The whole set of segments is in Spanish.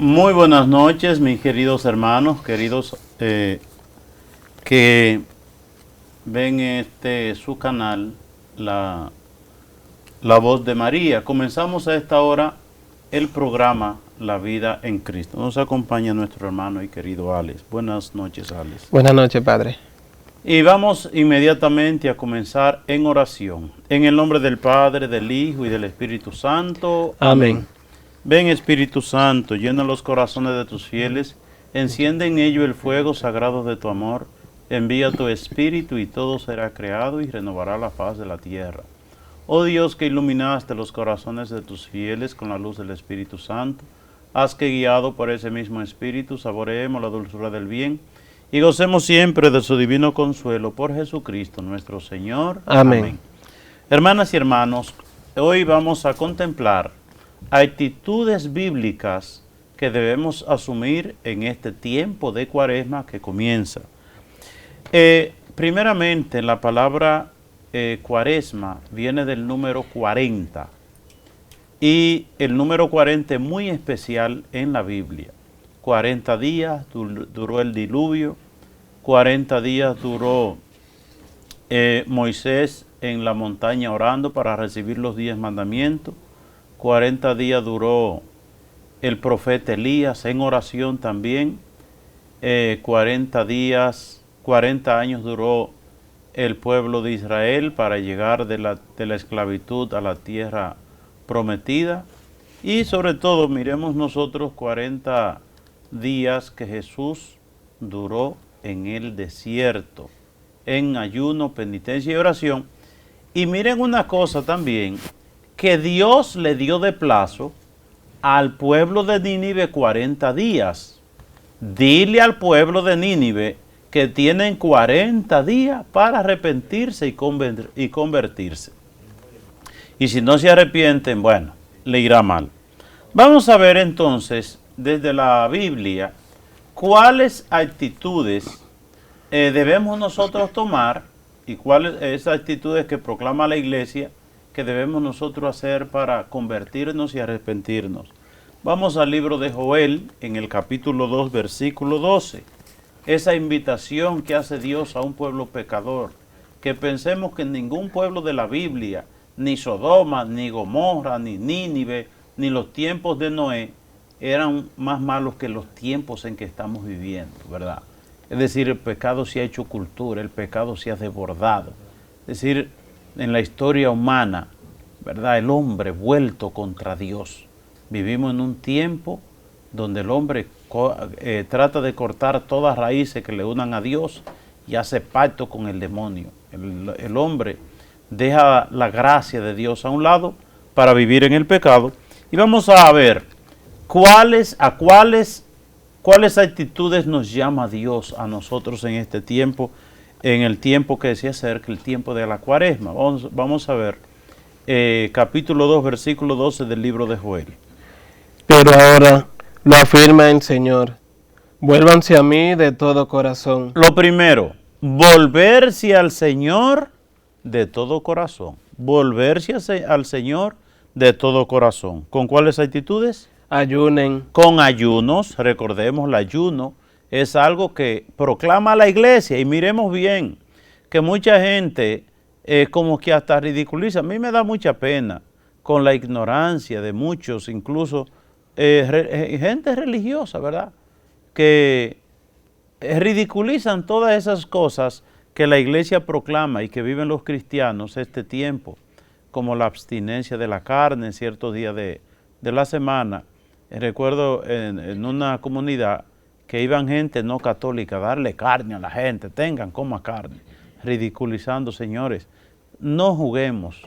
Muy buenas noches, mis queridos hermanos, queridos que ven su canal, la Voz de María. Comenzamos a esta hora el programa La Vida en Cristo. Nos acompaña nuestro hermano y querido Alex. Buenas noches, Alex. Buenas noches, Padre. Y vamos inmediatamente a comenzar en oración. En el nombre del Padre, del Hijo y del Espíritu Santo. Amén. Ven, Espíritu Santo, llena los corazones de tus fieles, enciende en ellos el fuego sagrado de tu amor, envía tu Espíritu y todo será creado y renovará la faz de la tierra. Oh Dios, que iluminaste los corazones de tus fieles con la luz del Espíritu Santo, haz que guiado por ese mismo Espíritu saboreemos la dulzura del bien y gocemos siempre de su divino consuelo por Jesucristo nuestro Señor. Amén. Hermanas y hermanos, hoy vamos a contemplar actitudes bíblicas que debemos asumir en este tiempo de Cuaresma que comienza. Primeramente, la palabra Cuaresma viene del número 40 y el número 40 es muy especial en la Biblia. 40 días duró el diluvio, 40 días duró Moisés en la montaña orando para recibir los 10 mandamientos. 40 días duró el profeta Elías en oración también. 40 años duró el pueblo de Israel para llegar de la esclavitud a la tierra prometida. Y sobre todo, miremos nosotros 40 días que Jesús duró en el desierto, en ayuno, penitencia y oración. Y miren una cosa también, que Dios le dio de plazo al pueblo de Nínive 40 días. Dile al pueblo de Nínive que tienen 40 días para arrepentirse y convertirse. Y si no se arrepienten, bueno, le irá mal. Vamos a ver entonces, desde la Biblia, cuáles actitudes debemos nosotros tomar y cuáles esas actitudes que proclama la Iglesia que debemos nosotros hacer para convertirnos y arrepentirnos. Vamos al libro de Joel, en el capítulo 2, versículo 12. Esa invitación que hace Dios a un pueblo pecador, que pensemos que ningún pueblo de la Biblia, ni Sodoma, ni Gomorra, ni Nínive, ni los tiempos de Noé, eran más malos que los tiempos en que estamos viviendo, ¿verdad? Es decir, el pecado se ha hecho cultura, el pecado se ha desbordado. Es decir, en la historia humana, ¿verdad? El hombre vuelto contra Dios. Vivimos en un tiempo donde el hombre trata de cortar todas raíces que le unan a Dios y hace pacto con el demonio. El hombre deja la gracia de Dios a un lado para vivir en el pecado. Y vamos a ver cuáles actitudes nos llama Dios a nosotros en este tiempo, en el tiempo que se acerca, el tiempo de la Cuaresma. Vamos a ver capítulo 2, versículo 12 del libro de Joel. Pero ahora lo afirma el Señor: vuélvanse a mí de todo corazón. Lo primero, volverse al Señor de todo corazón. Volverse al Señor de todo corazón. ¿Con cuáles actitudes? Ayunen. Con ayunos. Recordemos, el ayuno es algo que proclama la Iglesia. Y miremos bien que mucha gente como que hasta ridiculiza. A mí me da mucha pena con la ignorancia de muchos, incluso gente religiosa, ¿verdad? Que ridiculizan todas esas cosas que la Iglesia proclama y que viven los cristianos este tiempo, como la abstinencia de la carne en ciertos días de la semana. Recuerdo en una comunidad que iban gente no católica a darle carne a la gente, coma carne, ridiculizando. Señores, no juguemos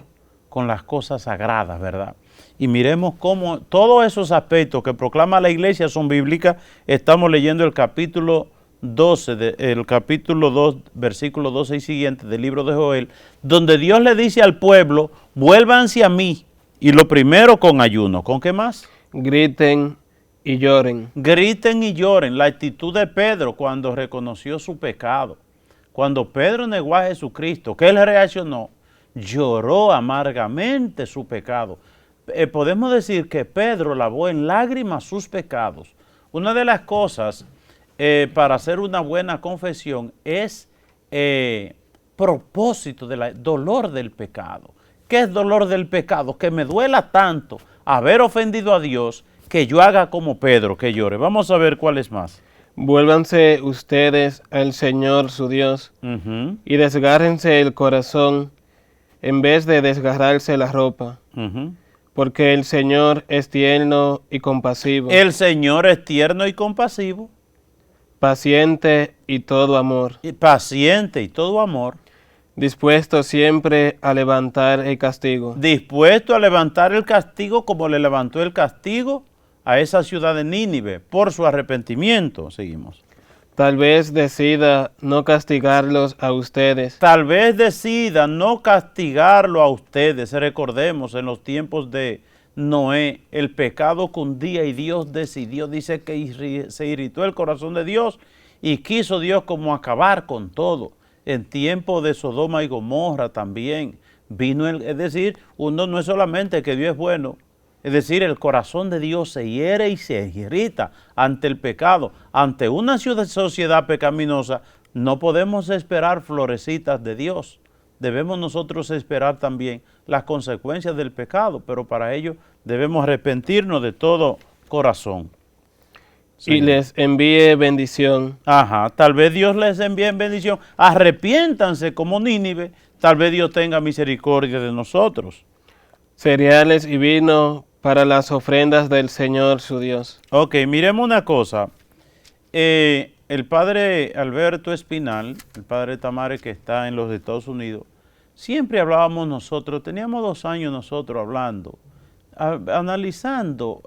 con las cosas sagradas, ¿verdad? Y miremos cómo todos esos aspectos que proclama la Iglesia son bíblicas. Estamos leyendo el capítulo 12, el capítulo 2, versículo 12 y siguiente del libro de Joel, donde Dios le dice al pueblo: vuélvanse a mí. Y lo primero, con ayuno. ¿Con qué más? Griten y lloren. Griten y lloren. La actitud de Pedro cuando reconoció su pecado. Cuando Pedro negó a Jesucristo, que él reaccionó, lloró amargamente su pecado. Podemos decir que Pedro lavó en lágrimas sus pecados Una de las cosas para hacer una buena confesión es propósito del dolor del pecado. ¿Qué es dolor del pecado? Que me duela tanto haber ofendido a Dios que yo haga como Pedro, que llore. Vamos a ver cuál es más. Vuélvanse ustedes al Señor su Dios y desgárrense el corazón en vez de desgarrarse la ropa, porque el Señor es tierno y compasivo. El Señor es tierno y compasivo. Paciente y todo amor. Paciente y todo amor. Dispuesto siempre a levantar el castigo. Dispuesto a levantar el castigo como le levantó el castigo a esa ciudad de Nínive por su arrepentimiento. Seguimos. Tal vez decida no castigarlos a ustedes. Tal vez decida no castigarlo a ustedes. Recordemos, en los tiempos de Noé, el pecado cundía y Dios decidió, dice que se irritó el corazón de Dios y quiso Dios como acabar con todo. En tiempo de Sodoma y Gomorra también vino, es decir, uno no es solamente que Dios es bueno, es decir, el corazón de Dios se hiere y se irrita ante el pecado. Ante una sociedad pecaminosa no podemos esperar florecitas de Dios. Debemos nosotros esperar también las consecuencias del pecado, pero para ello debemos arrepentirnos de todo corazón. Y les envíe bendición. Ajá, tal vez Dios les envíe bendición. Arrepiéntanse como Nínive, tal vez Dios tenga misericordia de nosotros. Cereales y vino para las ofrendas del Señor su Dios. Ok, miremos una cosa. El padre Alberto Espinal, el padre Tamare que está en los Estados Unidos, siempre hablábamos nosotros, teníamos 2 años nosotros hablando, analizando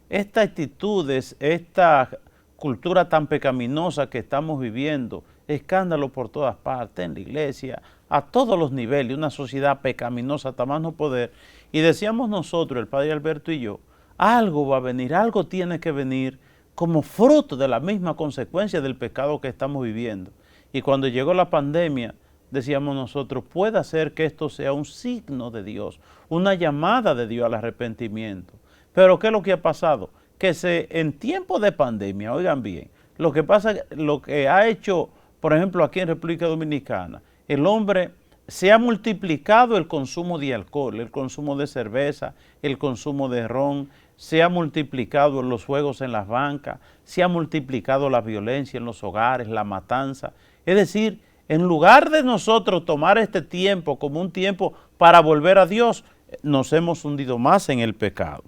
estas actitudes, esta cultura tan pecaminosa que estamos viviendo, escándalo por todas partes, en la iglesia, a todos los niveles, una sociedad pecaminosa hasta más no poder. Y decíamos nosotros, el padre Alberto y yo, algo va a venir, algo tiene que venir como fruto de la misma consecuencia del pecado que estamos viviendo. Y cuando llegó la pandemia, decíamos nosotros, puede ser que esto sea un signo de Dios, una llamada de Dios al arrepentimiento. Pero ¿qué es lo que ha pasado? Que en tiempo de pandemia, oigan bien, lo que ha hecho, por ejemplo, aquí en República Dominicana, el hombre se ha multiplicado el consumo de alcohol, el consumo de cerveza, el consumo de ron, se ha multiplicado los juegos en las bancas, se ha multiplicado la violencia en los hogares, la matanza. Es decir, en lugar de nosotros tomar este tiempo como un tiempo para volver a Dios, nos hemos hundido más en el pecado.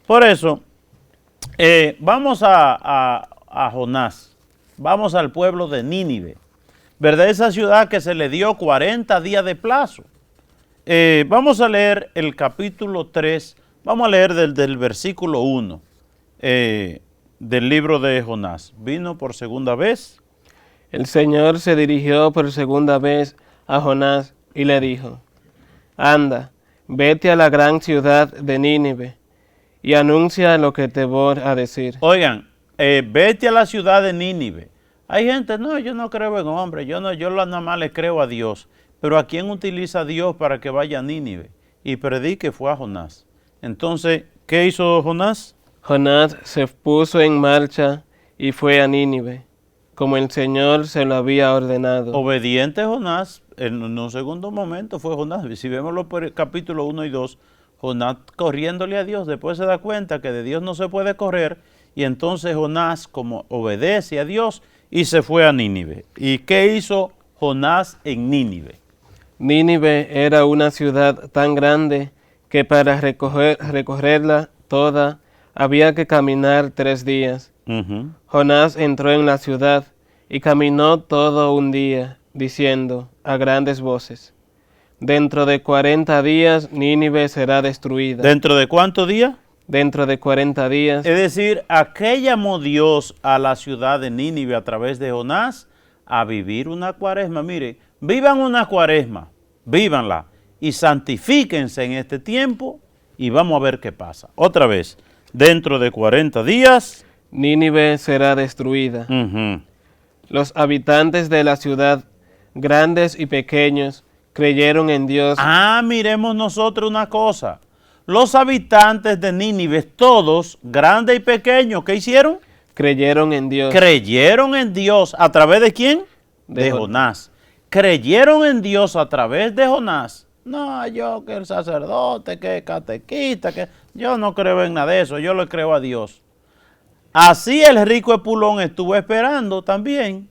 Por eso, vamos a Jonás, vamos al pueblo de Nínive, ¿verdad? Esa ciudad que se le dio 40 días de plazo. Vamos a leer el capítulo 3, vamos a leer del versículo 1 del libro de Jonás. Vino por segunda vez. El Señor se dirigió por segunda vez a Jonás y le dijo, anda, vete a la gran ciudad de Nínive y anuncia lo que te voy a decir. Oigan, vete a la ciudad de Nínive. Hay gente, no, yo no creo en hombre, yo nada más le creo a Dios. Pero ¿a quién utiliza Dios para que vaya a Nínive? Y predique fue a Jonás. Entonces, ¿qué hizo Jonás? Jonás se puso en marcha y fue a Nínive, como el Señor se lo había ordenado. Obediente Jonás, en un segundo momento fue Jonás. Si vemos los capítulos 1 y 2, Jonás corriéndole a Dios, después se da cuenta que de Dios no se puede correr, y entonces Jonás, como obedece a Dios, y se fue a Nínive. ¿Y qué hizo Jonás en Nínive? Nínive era una ciudad tan grande que para recorrerla toda había que caminar 3 días. Jonás entró en la ciudad y caminó todo un día, diciendo a grandes voces, dentro de 40 días Nínive será destruida. ¿Dentro de cuántos días? Dentro de 40 días. Es decir, ¿a qué llamó Dios a la ciudad de Nínive a través de Jonás? A vivir una cuaresma. Mire, vivan una cuaresma, vívanla y santifíquense en este tiempo y vamos a ver qué pasa. Otra vez, dentro de 40 días, Nínive será destruida. Los habitantes de la ciudad, grandes y pequeños, creyeron en Dios. Miremos nosotros una cosa. Los habitantes de Nínive, todos, grandes y pequeños, ¿qué hicieron? creyeron en Dios. Creyeron en Dios. ¿A través de quién? De Jonás. Creyeron en Dios a través de Jonás. No, yo que el sacerdote, que el catequista, que yo no creo en nada de eso, yo le creo a Dios. Así el rico Epulón estuvo esperando también.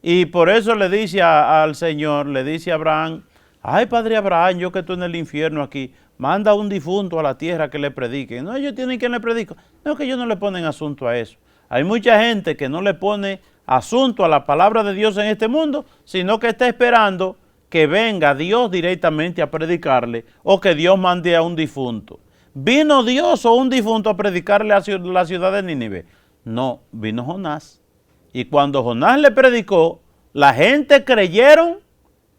Y por eso le dice al Señor, le dice a Abraham, ay, padre Abraham, yo que estoy en el infierno aquí, manda un difunto a la tierra que le predique. No, ellos tienen quien le predique. No, que ellos no le ponen asunto a eso. Hay mucha gente que no le pone asunto a la palabra de Dios en este mundo, sino que está esperando que venga Dios directamente a predicarle o que Dios mande a un difunto. ¿Vino Dios o un difunto a predicarle a la ciudad de Nínive? No, vino Jonás. Y cuando Jonás le predicó, la gente creyeron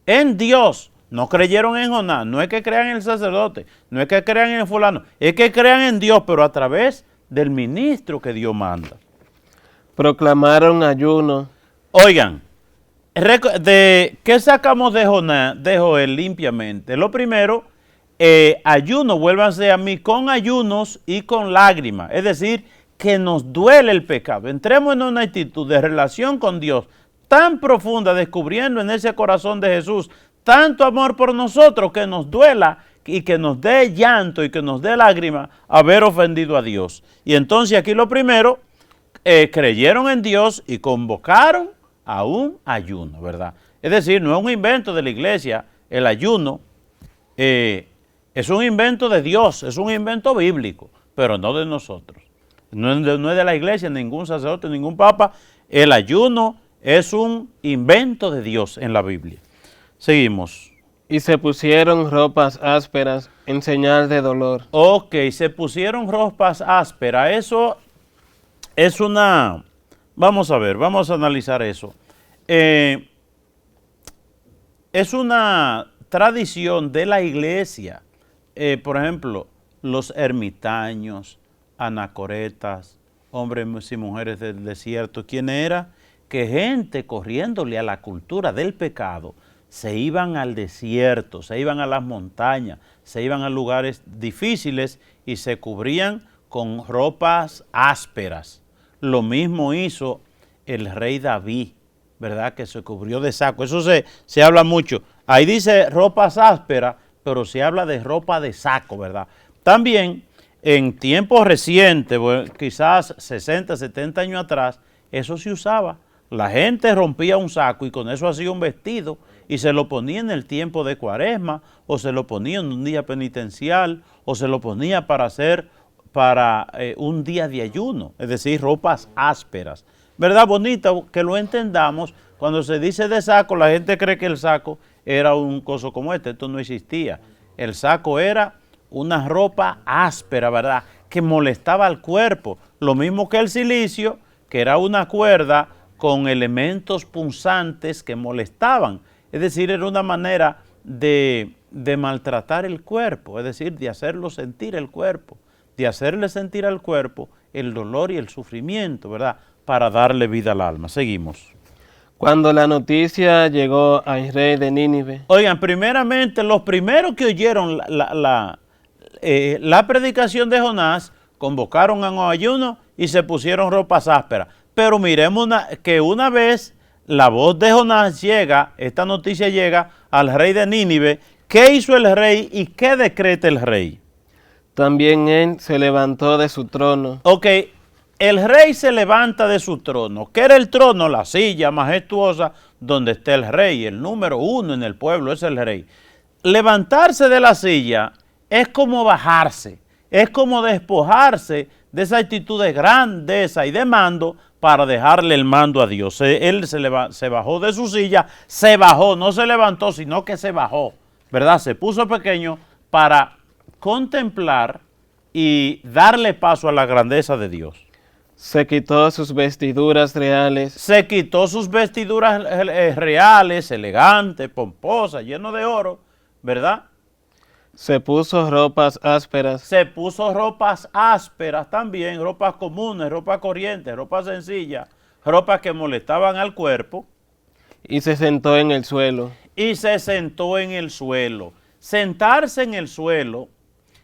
en Dios. No creyeron en Jonás. No es que crean en el sacerdote, no es que crean en el fulano, es que crean en Dios, pero a través del ministro que Dios manda. Proclamaron ayuno. Oigan, ¿qué sacamos de Jonás, de Joel limpiamente? Lo primero, ayuno, vuélvanse a mí con ayunos y con lágrimas. Es decir, que nos duele el pecado. Entremos en una actitud de relación con Dios tan profunda, descubriendo en ese corazón de Jesús tanto amor por nosotros que nos duela y que nos dé llanto y que nos dé lágrimas haber ofendido a Dios. Y entonces aquí lo primero, creyeron en Dios y convocaron a un ayuno, ¿verdad? Es decir, no es un invento de la iglesia, el ayuno es un invento de Dios, es un invento bíblico, pero no de nosotros. No es de la iglesia, ningún sacerdote, ningún papa. El ayuno es un invento de Dios en la Biblia. Seguimos. Y se pusieron ropas ásperas en señal de dolor. Ok, se pusieron ropas ásperas. Eso es una... Vamos a ver, vamos a analizar eso. Es una tradición de la iglesia. Por ejemplo, los ermitaños, anacoretas, hombres y mujeres del desierto. ¿Quién era? Que gente corriéndole a la cultura del pecado se iban al desierto, se iban a las montañas, se iban a lugares difíciles y se cubrían con ropas ásperas. Lo mismo hizo el rey David, ¿verdad? Que se cubrió de saco. Eso se habla mucho. Ahí dice ropas ásperas, pero se habla de ropa de saco, ¿verdad? También en tiempos recientes, bueno, quizás 60, 70 años atrás, eso se usaba. La gente rompía un saco y con eso hacía un vestido y se lo ponía en el tiempo de Cuaresma o se lo ponía en un día penitencial o se lo ponía para hacer un día de ayuno, es decir, ropas ásperas. ¿Verdad? Bonito que lo entendamos. Cuando se dice de saco, la gente cree que el saco era un coso como este. Esto no existía. El saco era una ropa áspera, ¿verdad? Que molestaba al cuerpo. Lo mismo que el cilicio, que era una cuerda con elementos punzantes que molestaban. Es decir, era una manera de maltratar el cuerpo, es decir, de hacerlo sentir el cuerpo, de hacerle sentir al cuerpo el dolor y el sufrimiento, ¿verdad? Para darle vida al alma. Seguimos. Cuando la noticia llegó al rey de Nínive. Oigan, primeramente, los primeros que oyeron la predicación de Jonás, convocaron a un ayuno y se pusieron ropas ásperas. Pero miremos que una vez la voz de Jonás llega, esta noticia llega al rey de Nínive, ¿qué hizo el rey y qué decreta el rey? También él se levantó de su trono. Ok, el rey se levanta de su trono. ¿Qué era el trono? La silla majestuosa donde está el rey. El número uno en el pueblo es el rey. Levantarse de la silla es como bajarse, es como despojarse de esa actitud de grandeza y de mando para dejarle el mando a Dios. Él se bajó de su silla, se bajó, no se levantó, sino que se bajó, ¿verdad? Se puso pequeño para contemplar y darle paso a la grandeza de Dios. Se quitó sus vestiduras reales. Se quitó sus vestiduras reales, elegantes, pomposas, lleno de oro, ¿verdad? Se puso ropas ásperas. Se puso ropas ásperas también, ropas comunes, ropas corrientes, ropas sencillas, ropas que molestaban al cuerpo. Y se sentó en el suelo. Y se sentó en el suelo. Sentarse en el suelo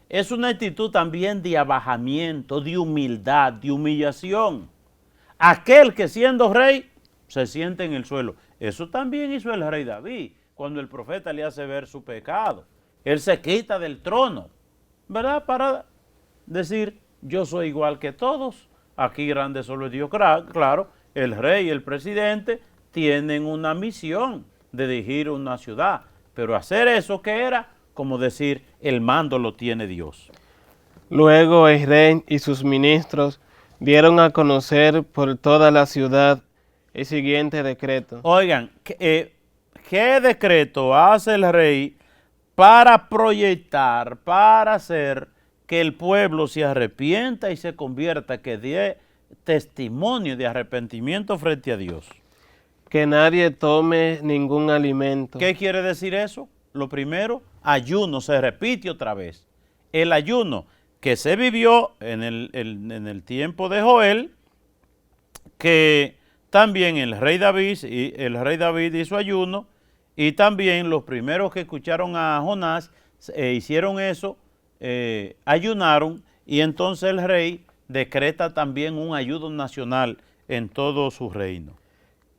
es una actitud también de abajamiento, de humildad, de humillación. aquel que siendo rey se siente en el suelo. Eso también hizo el rey David, cuando el profeta le hace ver su pecado. Él se quita del trono, ¿verdad? Para decir, yo soy igual que todos, aquí grande solo es Dios. Claro, el rey y el presidente tienen una misión de dirigir una ciudad, pero hacer eso, ¿qué era? Como decir, el mando lo tiene Dios. Luego el rey y sus ministros dieron a conocer por toda la ciudad el siguiente decreto. Oigan, ¿qué decreto hace el rey para proyectar, para hacer que el pueblo se arrepienta y se convierta, que dé testimonio de arrepentimiento frente a Dios? Que nadie tome ningún alimento. ¿Qué quiere decir eso? Lo primero, ayuno, se repite otra vez. El ayuno que se vivió en el tiempo de Joel, que también el rey David hizo ayuno, y también los primeros que escucharon a Jonás hicieron eso, ayunaron, y entonces el rey decreta también un ayuno nacional en todo su reino.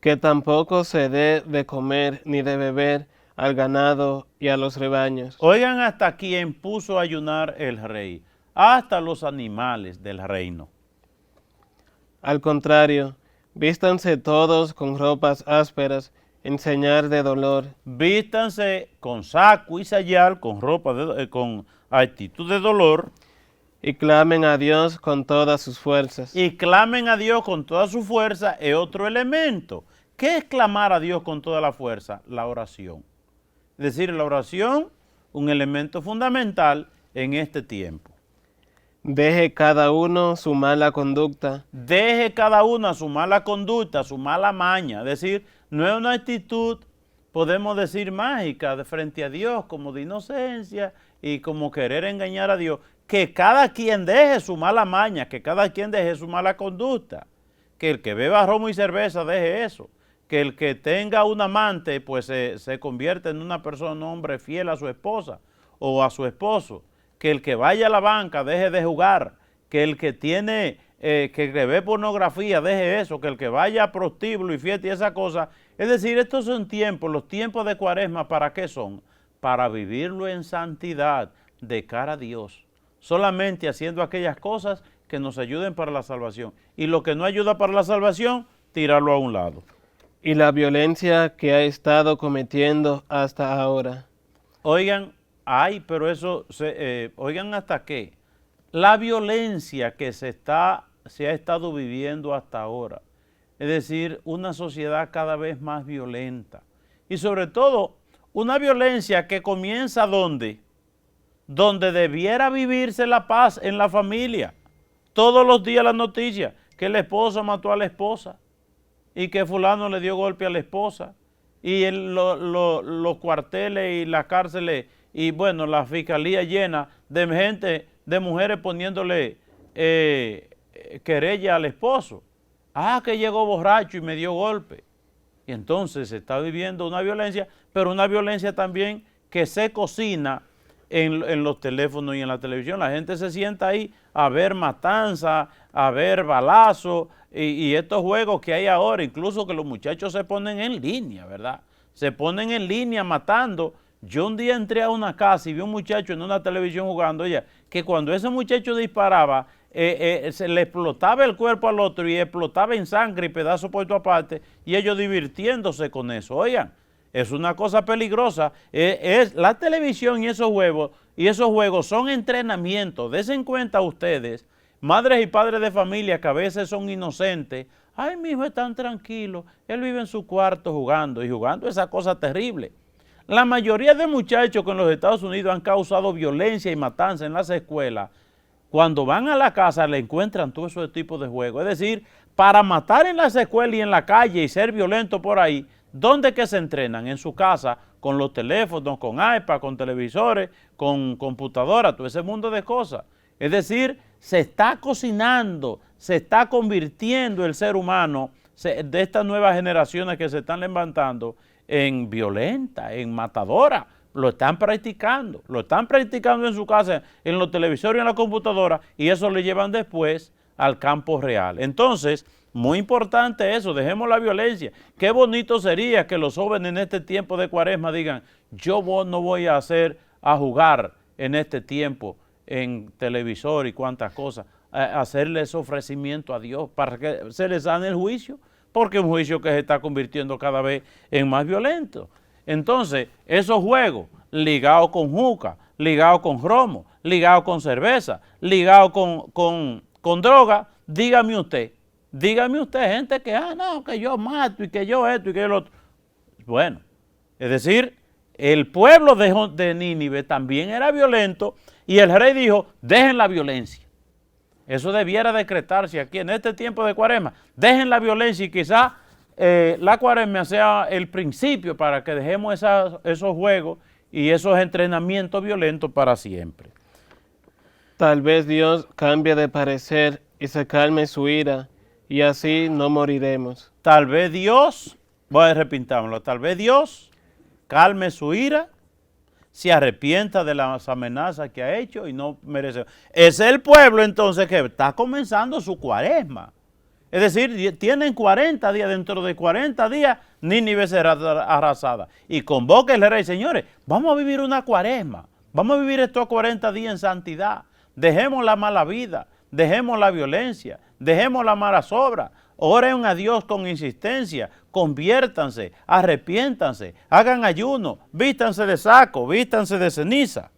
Que tampoco se dé de comer ni de beber al ganado y a los rebaños. Oigan hasta quién puso a ayunar el rey, hasta los animales del reino. Al contrario, vístanse todos con ropas ásperas en señal de dolor. Vístanse con saco y sayal, con ropa, con actitud de dolor. Y clamen a Dios con todas sus fuerzas. Y clamen a Dios con toda su fuerza es otro elemento. ¿Qué es clamar a Dios con toda la fuerza? La oración. Es decir, la oración, un elemento fundamental en este tiempo. Deje cada uno su mala conducta. Deje cada uno su mala conducta, su mala maña. Es decir, no es una actitud, podemos decir, mágica de frente a Dios, como de inocencia y como querer engañar a Dios. Que cada quien deje su mala maña, que cada quien deje su mala conducta. Que el que beba romo y cerveza deje eso. Que el que tenga un amante, pues se convierte en una persona, un hombre fiel a su esposa o a su esposo. Que el que vaya a la banca deje de jugar. Que el que tiene, que ve pornografía deje eso. Que el que vaya a prostíbulo y fiesta y esa cosa. Es decir, estos son tiempos, los tiempos de Cuaresma, ¿para qué son? Para vivirlo en santidad de cara a Dios. Solamente haciendo aquellas cosas que nos ayuden para la salvación. Y lo que no ayuda para la salvación, tirarlo a un lado. Y la violencia que ha estado cometiendo hasta ahora. Oigan, pero eso, oigan hasta qué. La violencia que se ha estado viviendo hasta ahora. Es decir, una sociedad cada vez más violenta. Y sobre todo, una violencia que comienza ¿dónde? Donde debiera vivirse la paz en la familia. Todos los días la noticia que el esposo mató a la esposa y que fulano le dio golpe a la esposa y los cuarteles y las cárceles y bueno, la fiscalía llena de gente, de mujeres poniéndole querella al esposo. Que llegó borracho y me dio golpe. Y entonces se está viviendo una violencia, pero una violencia también que se cocina en los teléfonos y en la televisión. La gente se sienta ahí a ver matanza, a ver balazos y estos juegos que hay ahora, incluso que los muchachos se ponen en línea, ¿verdad? Se ponen en línea matando. Yo un día entré a una casa y vi un muchacho en una televisión jugando, que cuando ese muchacho disparaba, se le explotaba el cuerpo al otro y explotaba en sangre y pedazos por toda parte, y ellos divirtiéndose con eso. Oigan, es una cosa peligrosa. Es la televisión y esos juegos son entrenamientos. Desen cuenta ustedes, madres y padres de familia que a veces son inocentes. Ay, mi hijo es tan tranquilo, él vive en su cuarto jugando y jugando esa cosa terrible. La mayoría de muchachos que en los Estados Unidos han causado violencia y matanza en las escuelas, cuando van a la casa le encuentran todo ese tipo de juegos. Es decir, para matar en las escuelas y en la calle y ser violento por ahí, ¿dónde que se entrenan? En su casa, con los teléfonos, con iPad, con televisores, con computadoras, todo ese mundo de cosas. Es decir, se está cocinando, se está convirtiendo el ser humano de estas nuevas generaciones que se están levantando en violenta, en matadora. Lo están practicando en su casa, en los televisores y en la computadora, y eso lo llevan después al campo real. Entonces, Muy importante eso, dejemos la violencia. Qué bonito sería que los jóvenes en este tiempo de Cuaresma digan, yo no voy a jugar en este tiempo en televisor y cuantas cosas, hacerles ofrecimiento a Dios para que se les sane el juicio, porque es un juicio que se está convirtiendo cada vez en más violento. Entonces, esos juegos ligados con juca, ligados con romo, ligados con cerveza, ligados con droga, dígame usted, gente que, no, que yo mato y que yo esto y que yo lo otro. Bueno, es decir, el pueblo de Nínive también era violento y el rey dijo, dejen la violencia. Eso debiera decretarse aquí en este tiempo de Cuaresma. Dejen la violencia y quizás la Cuaresma sea el principio para que dejemos esos juegos y esos entrenamientos violentos para siempre. Tal vez Dios cambie de parecer y se calme su ira, y así no moriremos. Tal vez Dios, voy a repintámoslo, tal vez Dios calme su ira, se arrepienta de las amenazas que ha hecho y no merece. Es el pueblo entonces que está comenzando su Cuaresma. Es decir, tienen 40 días, dentro de 40 días Nínive será arrasada. Y convoca el rey, señores, vamos a vivir una Cuaresma, vamos a vivir estos 40 días en santidad. Dejemos la mala vida, dejemos la violencia, dejemos la mala obra, oren a Dios con insistencia, conviértanse, arrepiéntanse, hagan ayuno, vístanse de saco, vístanse de ceniza.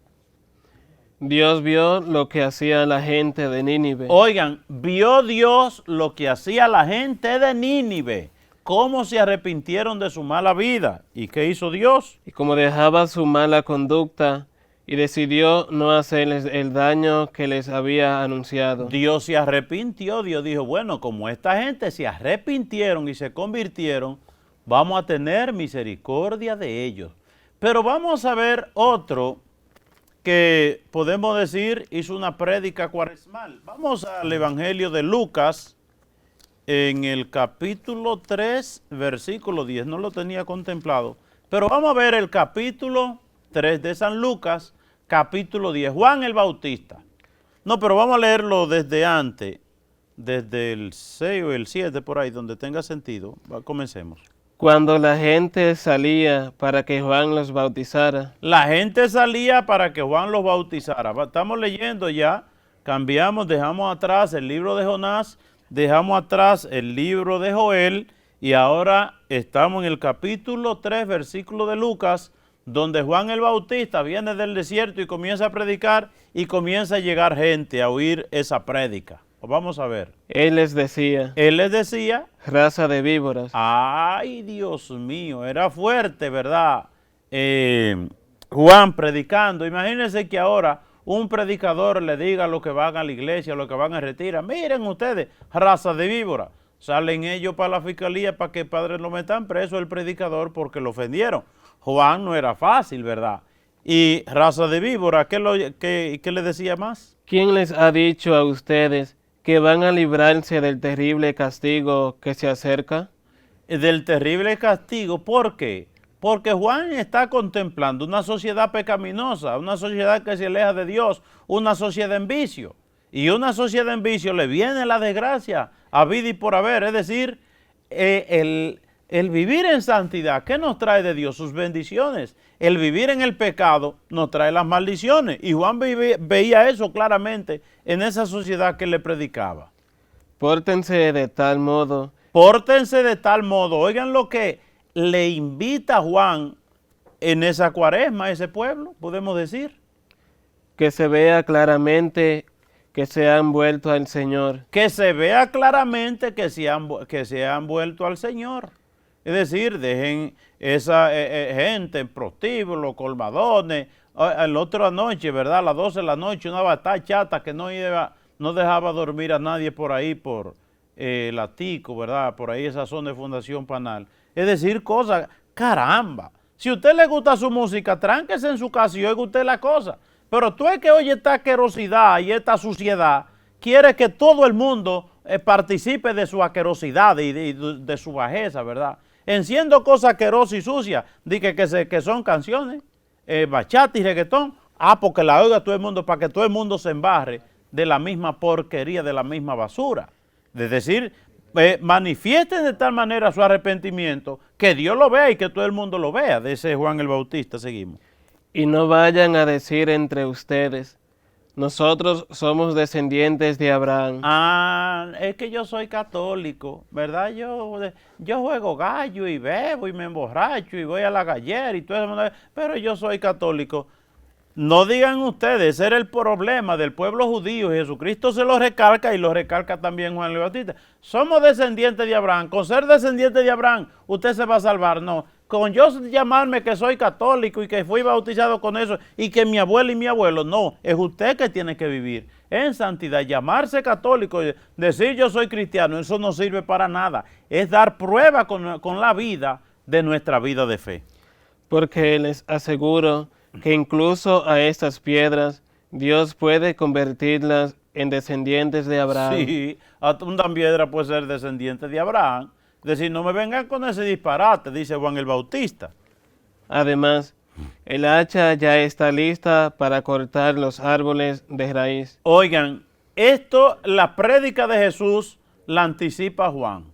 Dios vio lo que hacía la gente de Nínive. Oigan, vio Dios lo que hacía la gente de Nínive, cómo se arrepintieron de su mala vida. ¿Y qué hizo Dios? Y como dejaba su mala conducta, y decidió no hacerles el daño que les había anunciado. Dios se arrepintió, Dios dijo, bueno, como esta gente se arrepintieron y se convirtieron, vamos a tener misericordia de ellos. Pero vamos a ver otro que podemos decir hizo una prédica cuaresmal. Vamos al Evangelio de Lucas, en el capítulo 3, versículo 10, no lo tenía contemplado, pero vamos a ver el capítulo 3 de San Lucas, capítulo 10, Juan el Bautista. No, pero vamos a leerlo desde antes, desde el 6 o el 7, por ahí, donde tenga sentido. Comencemos. Cuando la gente salía para que Juan los bautizara. La gente salía para que Juan los bautizara. Estamos leyendo ya, cambiamos, dejamos atrás el libro de Jonás, dejamos atrás el libro de Joel, y ahora estamos en el capítulo 3, versículo de Lucas, donde Juan el Bautista viene del desierto y comienza a predicar y comienza a llegar gente a oír esa prédica. Vamos a ver. Él les decía, raza de víboras. Ay, Dios mío, era fuerte, ¿verdad? Juan predicando. Imagínense que ahora un predicador le diga a los que van a la iglesia, a los que van a retirar, miren ustedes, raza de víboras. Salen ellos para la fiscalía para que el padre lo metan preso el predicador porque lo ofendieron. Juan no era fácil, ¿verdad? Y raza de víbora, ¿qué le decía más? ¿Quién les ha dicho a ustedes que van a librarse del terrible castigo que se acerca? Del terrible castigo, ¿por qué? Porque Juan está contemplando una sociedad pecaminosa, una sociedad que se aleja de Dios, una sociedad en vicio. Y una sociedad en vicio le viene la desgracia a vida y por haber, es decir, el vivir en santidad, ¿qué nos trae de Dios? Sus bendiciones. El vivir en el pecado nos trae las maldiciones. Y Juan veía eso claramente en esa sociedad que le predicaba. Pórtense de tal modo. Pórtense de tal modo. Oigan lo que le invita Juan en esa Cuaresma a ese pueblo, podemos decir. Que se vea claramente que se han vuelto al Señor. Que se vea claramente que se han vuelto al Señor. Es decir, dejen esa gente en prostíbulos, colmadones. La otra noche, ¿verdad? A las 12 de la noche, una batalla chata que no dejaba dormir a nadie por ahí, por la Tico, ¿verdad? Por ahí esa zona de Fundación Panal. Es decir, cosas, caramba. Si a usted le gusta su música, tránquese en su casa y oiga usted la cosa. Pero tú es que oye esta asquerosidad y esta suciedad, quiere que todo el mundo participe de su asquerosidad y de su bajeza, ¿verdad? Enciendo cosas asquerosas y sucias, dije que son canciones, bachata y reggaetón, porque la oiga todo el mundo, para que todo el mundo se embarre de la misma porquería, de la misma basura. Es decir, manifiesten de tal manera su arrepentimiento que Dios lo vea y que todo el mundo lo vea. De ese Juan el Bautista, seguimos. Y no vayan a decir entre ustedes, nosotros somos descendientes de Abraham. Ah, es que yo soy católico, ¿verdad? Yo juego gallo y bebo y me emborracho y voy a la gallera y todo eso, pero yo soy católico. No digan ustedes, ese era el problema del pueblo judío. Jesucristo se lo recalca y lo recalca también Juan el Bautista. Somos descendientes de Abraham. Con ser descendiente de Abraham, usted se va a salvar. No, con yo llamarme que soy católico y que fui bautizado con eso y que mi abuelo y mi abuelo, no, es usted que tiene que vivir en santidad. Llamarse católico, decir yo soy cristiano, eso no sirve para nada. Es dar prueba con la vida de nuestra vida de fe. Porque les aseguro que incluso a estas piedras Dios puede convertirlas en descendientes de Abraham. Sí, hasta una piedra puede ser descendiente de Abraham. Es decir, no me vengan con ese disparate, dice Juan el Bautista. Además, el hacha ya está lista para cortar los árboles de raíz. Oigan, esto, la prédica de Jesús la anticipa Juan.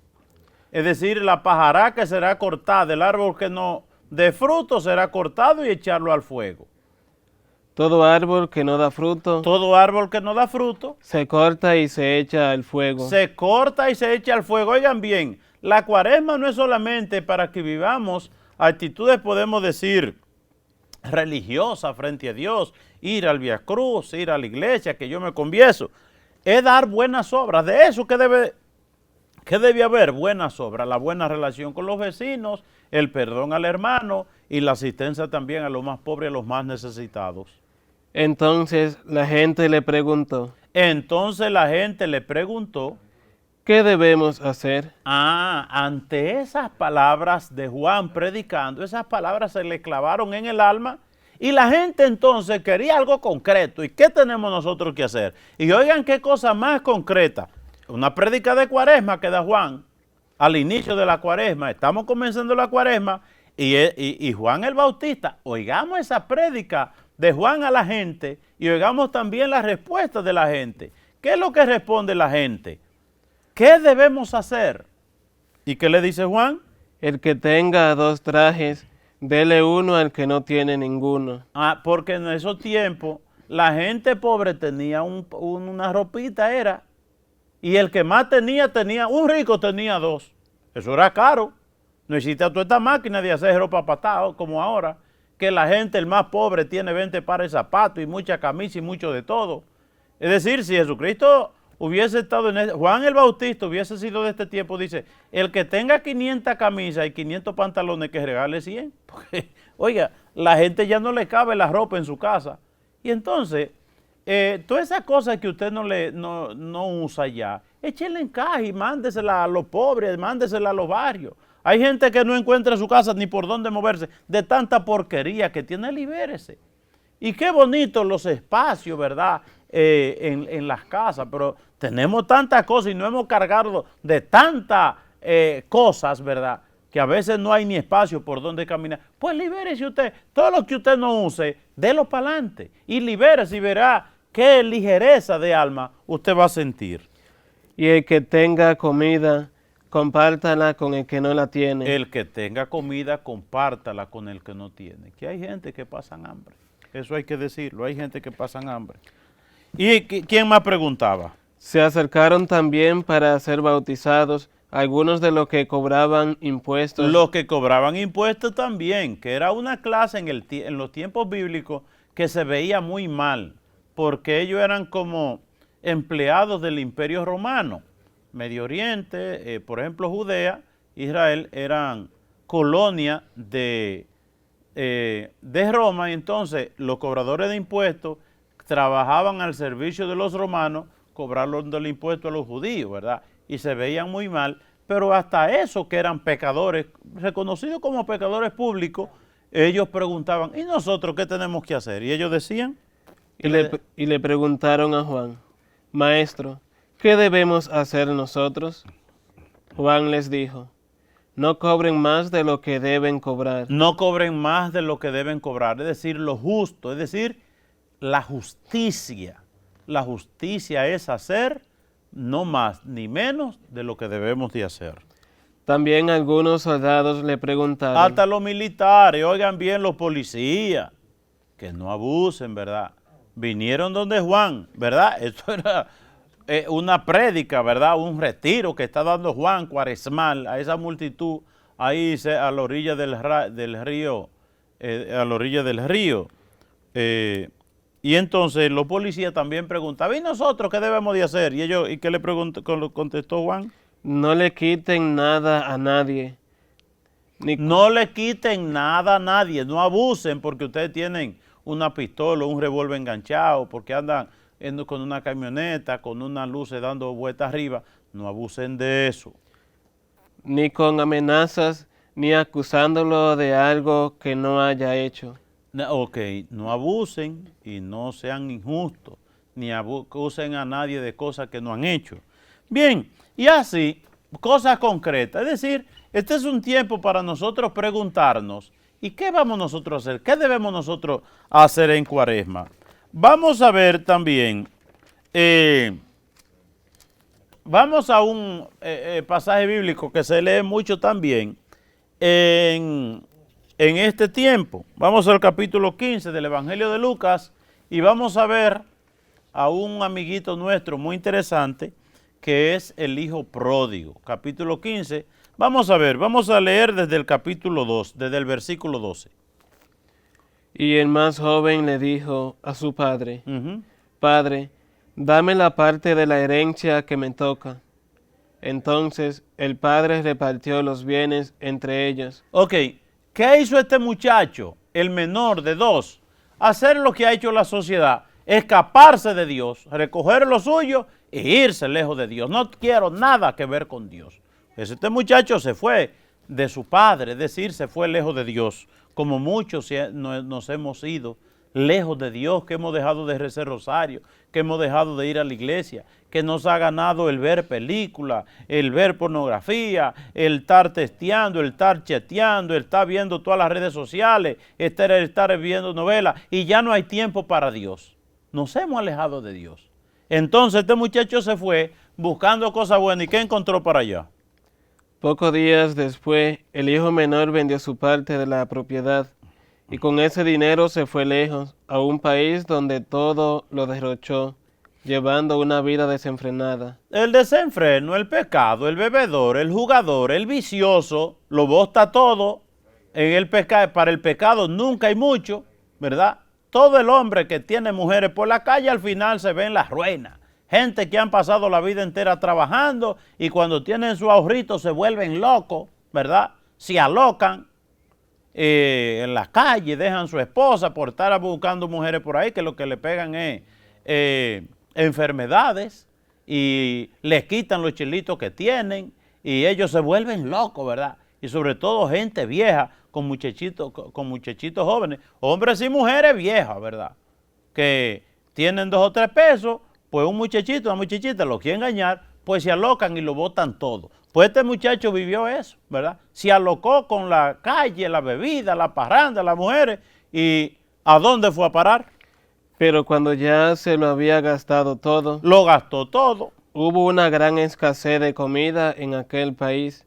Es decir, la pajará que será cortada, el árbol que no de fruto será cortado y echarlo al fuego. Todo árbol que no da fruto, todo árbol que no da fruto, se corta y se echa al fuego. Se corta y se echa al fuego. Oigan bien, la cuaresma no es solamente para que vivamos actitudes, podemos decir, religiosas frente a Dios, ir al Vía Cruz, ir a la iglesia, que yo me confieso. Es dar buenas obras. De eso que debe haber buenas obras, la buena relación con los vecinos, el perdón al hermano y la asistencia también a los más pobres y a los más necesitados. Entonces la gente le preguntó, ¿qué debemos hacer? Ante esas palabras de Juan predicando, esas palabras se le clavaron en el alma y la gente entonces quería algo concreto. ¿Y qué tenemos nosotros que hacer? Y oigan qué cosa más concreta. Una prédica de cuaresma que da Juan al inicio de la cuaresma. Estamos comenzando la cuaresma y Juan el Bautista, oigamos esa prédica de Juan a la gente y oigamos también las respuestas de la gente. ¿Qué es lo que responde la gente? ¿Qué debemos hacer? ¿Y qué le dice Juan? El que tenga 2 trajes, dele uno al que no tiene ninguno. Porque en esos tiempos la gente pobre tenía una ropita era. Y el que más tenía, un rico tenía 2. Eso era caro. No existe toda esta máquina de hacer ropa patado como ahora, que la gente, el más pobre, tiene 20 pares de zapatos y mucha camisa y mucho de todo. Es decir, si Jesucristo hubiese estado Juan el Bautista hubiese sido de este tiempo, dice, el que tenga 500 camisas y 500 pantalones que regale 100. Porque, oiga, la gente ya no le cabe la ropa en su casa. Y entonces, todas esas cosas que usted no usa ya, échele encaje y mándesela a los pobres, mándesela a los barrios. Hay gente que no encuentra su casa ni por dónde moverse de tanta porquería que tiene, libérese. Y qué bonitos los espacios, ¿verdad? En las casas, pero tenemos tantas cosas y no hemos cargado de tantas cosas, ¿verdad? Que a veces no hay ni espacio por donde caminar. Pues libérese usted. Todo lo que usted no use, délo para adelante. Y libérese y verá qué ligereza de alma usted va a sentir. Y el que tenga comida, compártala con el que no la tiene. El que tenga comida, compártala con el que no tiene. Que hay gente que pasan hambre. Eso hay que decirlo. Hay gente que pasan hambre. ¿Y quién más preguntaba? Se acercaron también para ser bautizados algunos de los que cobraban impuestos. Los que cobraban impuestos también, que era una clase en los tiempos bíblicos que se veía muy mal, porque ellos eran como empleados del Imperio Romano. Medio Oriente, por ejemplo Judea, Israel, eran colonia de Roma, y entonces los cobradores de impuestos trabajaban al servicio de los romanos, cobrando el impuesto a los judíos, ¿verdad? Y se veían muy mal, pero hasta eso que eran pecadores, reconocidos como pecadores públicos, ellos preguntaban, ¿y nosotros qué tenemos que hacer? Y ellos decían... Y le preguntaron a Juan, Maestro, ¿qué debemos hacer nosotros? Juan les dijo, no cobren más de lo que deben cobrar. No cobren más de lo que deben cobrar, es decir, lo justo, es decir, la justicia. La justicia es hacer no más ni menos de lo que debemos de hacer. También algunos soldados le preguntaron. Hasta los militares, oigan bien los policías, que no abusen, ¿verdad? Vinieron donde Juan, ¿verdad? Esto era una prédica, ¿verdad? Un retiro que está dando Juan cuaresmal a esa multitud ahí a la orilla del río, a la orilla del río. Y entonces los policías también preguntaban, ¿y nosotros qué debemos de hacer? ¿Y qué le contestó Juan? No le quiten nada a nadie. No le quiten nada a nadie, no abusen porque ustedes tienen una pistola, un revólver enganchado, porque andan con una camioneta, con unas luces dando vueltas arriba, no abusen de eso. Ni con amenazas, ni acusándolo de algo que no haya hecho. Ok, no abusen y no sean injustos, ni acusen a nadie de cosas que no han hecho. Bien, y así, cosas concretas, es decir, este es un tiempo para nosotros preguntarnos, ¿y qué vamos nosotros a hacer? ¿Qué debemos nosotros hacer en Cuaresma? Vamos a ver también, vamos a un pasaje bíblico que se lee mucho también en este tiempo. Vamos al capítulo 15 del Evangelio de Lucas y vamos a ver a un amiguito nuestro muy interesante que es el hijo pródigo. Capítulo 15, vamos a ver, vamos a leer desde el capítulo 2, desde el versículo 12. Y el más joven le dijo a su padre, Padre, dame la parte de la herencia que me toca. Entonces el padre repartió los bienes entre ellos. Ok, ¿qué hizo este muchacho, el menor de 2? Hacer lo que ha hecho la sociedad, escaparse de Dios, recoger lo suyo e irse lejos de Dios. No quiero nada que ver con Dios. Este muchacho se fue de su padre, es decir, se fue lejos de Dios, como muchos nos hemos ido lejos de Dios, que hemos dejado de rezar rosario, que hemos dejado de ir a la iglesia, que nos ha ganado el ver películas, el ver pornografía, el estar testeando, el estar chateando, el estar viendo todas las redes sociales, el estar viendo novelas, y ya no hay tiempo para Dios. Nos hemos alejado de Dios. Entonces este muchacho se fue buscando cosas buenas, ¿y qué encontró para allá? Pocos días después, el hijo menor vendió su parte de la propiedad y con ese dinero se fue lejos, a un país donde todo lo derrochó, llevando una vida desenfrenada. El desenfreno, el pecado, el bebedor, el jugador, el vicioso, lo bota todo. Para el pecado nunca hay mucho, ¿verdad? Todo el hombre que tiene mujeres por la calle al final se ve en la ruina. Gente que han pasado la vida entera trabajando y cuando tienen su ahorrito se vuelven locos, ¿verdad? Se alocan en la calle, dejan su esposa por estar buscando mujeres por ahí que lo que le pegan es enfermedades y les quitan los chelitos que tienen y ellos se vuelven locos, ¿verdad? Y sobre todo gente vieja con muchachitos jóvenes, hombres y mujeres viejas, ¿verdad? Que tienen 2 o 3 pesos, pues un muchachito, una muchachita lo quiere engañar, pues se alocan y lo botan todo. Pues este muchacho vivió eso, ¿verdad? Se alocó con la calle, la bebida, la parranda, las mujeres, y ¿a dónde fue a parar? Pero cuando ya se lo había gastado todo, lo gastó todo. Hubo una gran escasez de comida en aquel país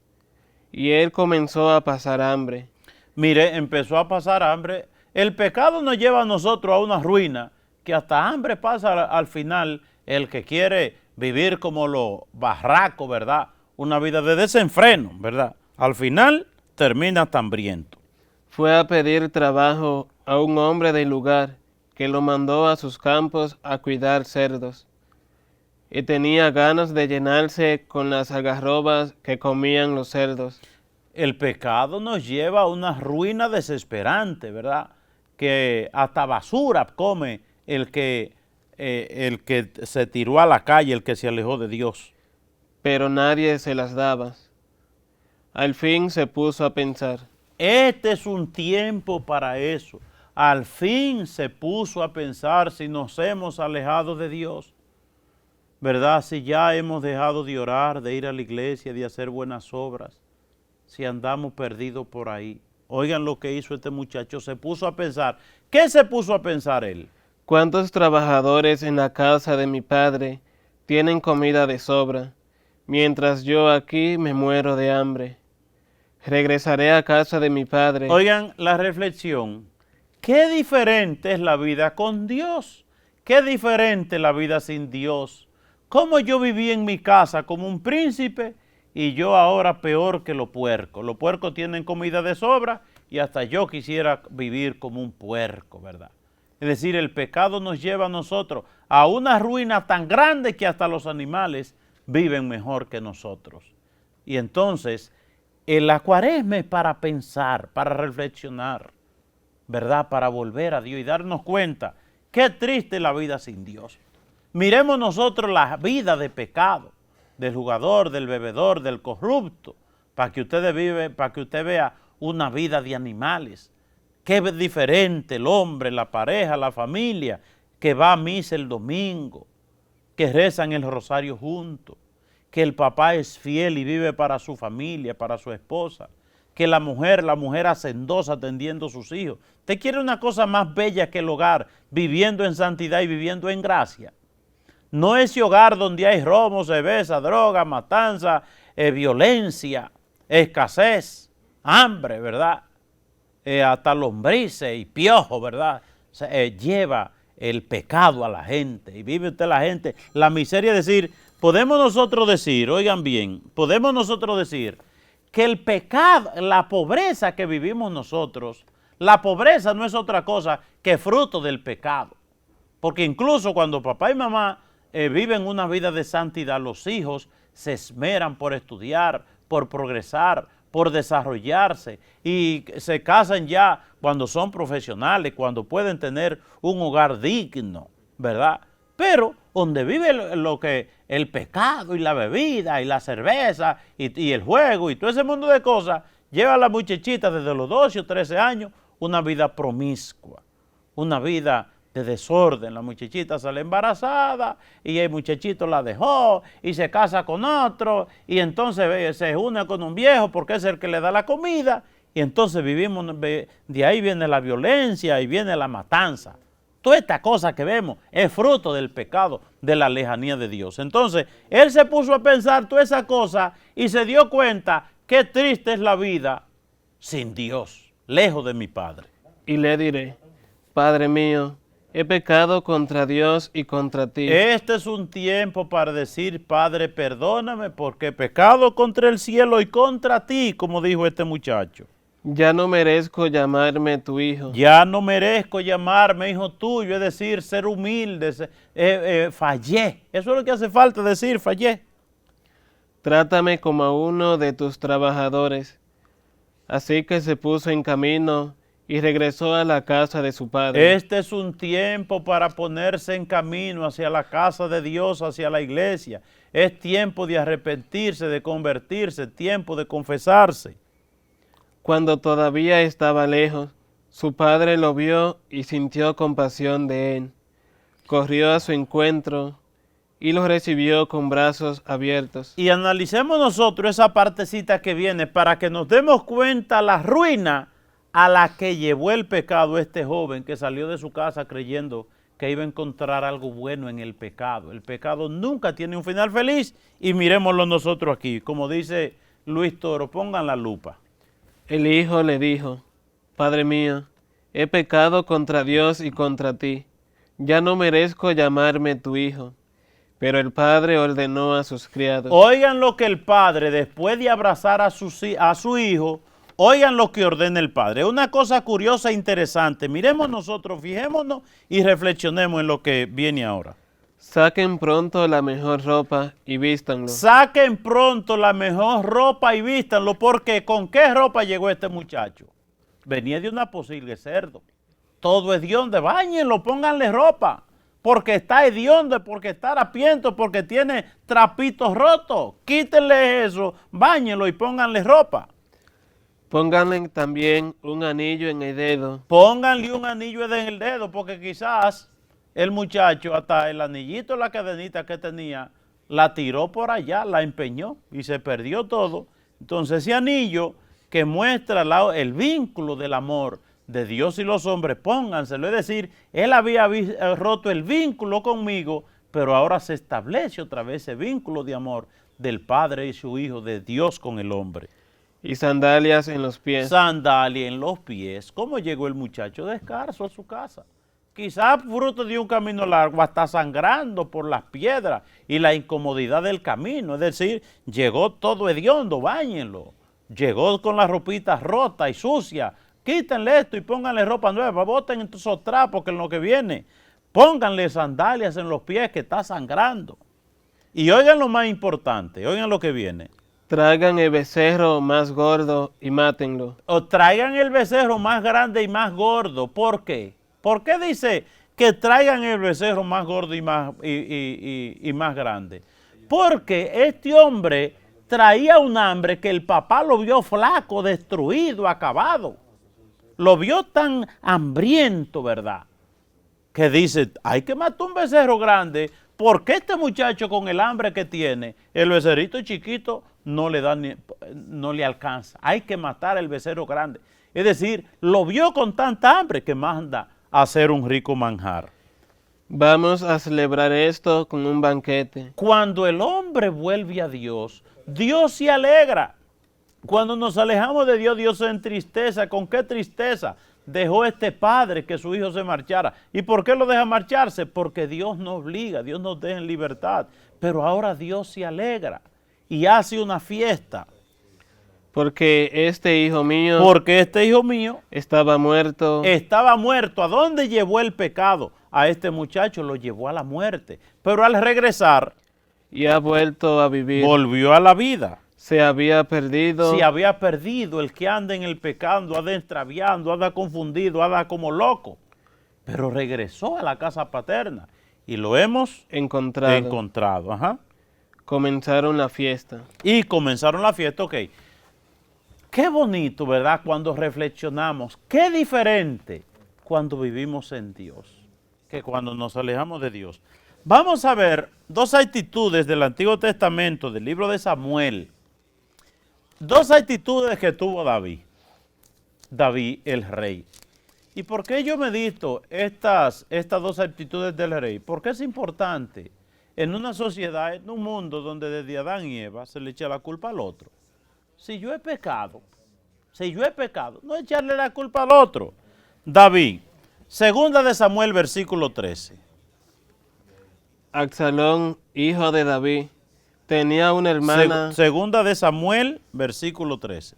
y él comenzó a pasar hambre. Mire, empezó a pasar hambre. El pecado nos lleva a nosotros a una ruina que hasta hambre pasa al final el que quiere vivir como los barracos, ¿verdad? Una vida de desenfreno, ¿verdad? Al final termina hambriento. Fue a pedir trabajo a un hombre del lugar que lo mandó a sus campos a cuidar cerdos. Y tenía ganas de llenarse con las algarrobas que comían los cerdos. El pecado nos lleva a una ruina desesperante, ¿verdad? Que hasta basura come el que se tiró a la calle, el que se alejó de Dios. Pero nadie se las daba. Al fin se puso a pensar. Este es un tiempo para eso. Al fin se puso a pensar si nos hemos alejado de Dios, ¿verdad? Si ya hemos dejado de orar, de ir a la iglesia, de hacer buenas obras, si andamos perdidos por ahí. Oigan lo que hizo este muchacho, se puso a pensar. ¿Qué se puso a pensar él? ¿Cuántos trabajadores en la casa de mi padre tienen comida de sobra, mientras yo aquí me muero de hambre. Regresaré a casa de mi padre. Oigan la reflexión. Qué diferente es la vida con Dios. Qué diferente la vida sin Dios. Cómo yo viví en mi casa como un príncipe y yo ahora peor que los puercos. Los puercos tienen comida de sobra y hasta yo quisiera vivir como un puerco, ¿verdad? Es decir, el pecado nos lleva a nosotros a una ruina tan grande que hasta los animales viven mejor que nosotros. Y entonces, la cuaresma es para pensar, para reflexionar, ¿verdad? Para volver a Dios y darnos cuenta qué triste es la vida sin Dios. Miremos nosotros la vida de pecado, del jugador, del bebedor, del corrupto, para que usted vea una vida de animales. Qué diferente el hombre, la pareja, la familia, que va a misa el domingo, que rezan el rosario juntos, que el papá es fiel y vive para su familia, para su esposa, que la mujer hacendosa atendiendo a sus hijos. ¿Usted quiere una cosa más bella que el hogar, viviendo en santidad y viviendo en gracia? No ese hogar donde hay robo, cerveza, droga, matanza, violencia, escasez, hambre, ¿verdad? Hasta lombrices y piojos, ¿verdad? Lleva el pecado a la gente y vive usted la gente. La miseria, es decir, podemos nosotros decir, oigan bien, podemos nosotros decir que el pecado, la pobreza que vivimos nosotros, la pobreza no es otra cosa que fruto del pecado. Porque incluso cuando papá y mamá viven una vida de santidad, los hijos se esmeran por estudiar, por progresar, por desarrollarse y se casan ya cuando son profesionales, cuando pueden tener un hogar digno, ¿verdad? Pero donde vive el pecado y la bebida y la cerveza y el juego y todo ese mundo de cosas, lleva a la muchachita desde los 12 o 13 años una vida promiscua, una vida de desorden. La muchachita sale embarazada y el muchachito la dejó y se casa con otro y entonces se une con un viejo porque es el que le da la comida y entonces vivimos, de ahí viene la violencia y viene la matanza. Toda esta cosa que vemos es fruto del pecado, de la lejanía de Dios. Entonces, él se puso a pensar toda esa cosa y se dio cuenta qué triste es la vida sin Dios, lejos de mi Padre. Y le diré, Padre mío, he pecado contra Dios y contra ti. Este es un tiempo para decir, Padre, perdóname porque he pecado contra el cielo y contra ti, como dijo este muchacho. Ya no merezco llamarme tu hijo. Ya no merezco llamarme hijo tuyo, es decir, ser humilde, fallé. Eso es lo que hace falta decir, fallé. Trátame como a uno de tus trabajadores. Así que se puso en camino y regresó a la casa de su padre. Este es un tiempo para ponerse en camino hacia la casa de Dios, hacia la iglesia. Es tiempo de arrepentirse, de convertirse, tiempo de confesarse. Cuando todavía estaba lejos, su padre lo vio y sintió compasión de él. Corrió a su encuentro y lo recibió con brazos abiertos. Y analicemos nosotros esa partecita que viene para que nos demos cuenta la ruina a la que llevó el pecado este joven que salió de su casa creyendo que iba a encontrar algo bueno en el pecado. El pecado nunca tiene un final feliz y miremoslo nosotros aquí. Como dice Luis Toro, pongan la lupa. El hijo le dijo, Padre mío, he pecado contra Dios y contra ti. Ya no merezco llamarme tu hijo. Pero el padre ordenó a sus criados. Oigan lo que el padre, después de abrazar a su hijo, oigan lo que ordena el padre. Una cosa curiosa e interesante. Miremos nosotros, fijémonos y reflexionemos en lo que viene ahora. Saquen pronto la mejor ropa y vístanlo. Saquen pronto la mejor ropa y vístanlo, porque ¿con qué ropa llegó este muchacho? Venía de una posible cerdo. Todo hediondo, báñenlo, pónganle ropa, porque está hediondo, porque está harapiento, porque tiene trapitos rotos. Quítenle eso, báñenlo y pónganle ropa. Pónganle también un anillo en el dedo. Pónganle un anillo en el dedo, porque quizás el muchacho hasta el anillito, la cadenita que tenía, la tiró por allá, la empeñó y se perdió todo. Entonces ese anillo que muestra el vínculo del amor de Dios y los hombres, pónganselo. Es decir, él había roto el vínculo conmigo, pero ahora se establece otra vez ese vínculo de amor del Padre y su Hijo, de Dios con el hombre. Y sandalias en los pies. Sandalia en los pies. ¿Cómo llegó el muchacho descalzo a su casa? Quizás fruto de un camino largo, hasta sangrando por las piedras y la incomodidad del camino. Es decir, llegó todo hediondo, báñenlo. Llegó con la ropita rota y sucia. Quítenle esto y pónganle ropa nueva. Boten esos trapos que en lo que viene. Pónganle sandalias en los pies que está sangrando. Y oigan lo más importante, oigan lo que viene. Traigan el becerro más gordo y mátenlo. O traigan el becerro más grande y más gordo. ¿Por qué? ¿Por qué dice que traigan el becerro más gordo y más grande? Porque este hombre traía un hambre que el papá lo vio flaco, destruido, acabado. Lo vio tan hambriento, ¿verdad? Que dice, hay que matar un becerro grande, porque este muchacho con el hambre que tiene, el becerrito chiquito no le alcanza. Hay que matar el becerro grande. Es decir, lo vio con tanta hambre que manda a hacer un rico manjar. Vamos a celebrar esto con un banquete. Cuando el hombre vuelve a Dios, Dios se alegra. Cuando nos alejamos de Dios, Dios se entristece. ¿Con qué tristeza? Dejó este padre que su hijo se marchara. ¿Y por qué lo deja marcharse? Porque Dios nos obliga, Dios nos deja en libertad. Pero ahora Dios se alegra y hace una fiesta. Porque este hijo mío estaba muerto. Estaba muerto. ¿A dónde llevó el pecado? A este muchacho lo llevó a la muerte. Pero al regresar, y ha vuelto a vivir. Volvió a la vida. Se había perdido. El que anda en el pecado, anda extraviando, anda confundido, anda como loco. Pero regresó a la casa paterna y lo hemos encontrado. Ajá. Comenzaron la fiesta. Ok. Qué bonito, ¿verdad? Cuando reflexionamos. Qué diferente cuando vivimos en Dios que cuando nos alejamos de Dios. Vamos a ver dos actitudes del Antiguo Testamento, del libro de Samuel. Dos actitudes que tuvo David el rey. ¿Y por qué yo medito estas dos actitudes del rey? Porque es importante en una sociedad, en un mundo donde desde Adán y Eva se le echa la culpa al otro. Si yo he pecado, no echarle la culpa al otro. David, segunda de Samuel, versículo 13. Absalón, hijo de David, tenía una hermana. Segunda de Samuel, versículo 13.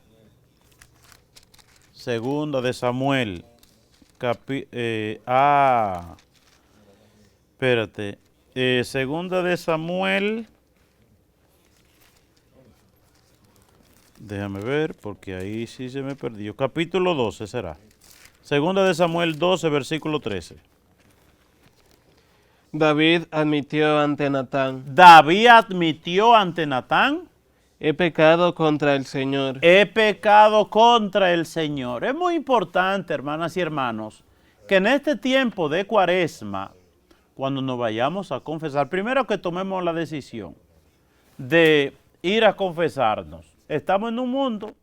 Segunda de Samuel, segunda de Samuel, déjame ver porque ahí sí se me perdió. Capítulo 12 será. Segunda de Samuel 12, versículo 13. David admitió ante Natán. He pecado contra el Señor. Es muy importante, hermanas y hermanos, que en este tiempo de Cuaresma, cuando nos vayamos a confesar, primero que tomemos la decisión de ir a confesarnos. Estamos en un mundo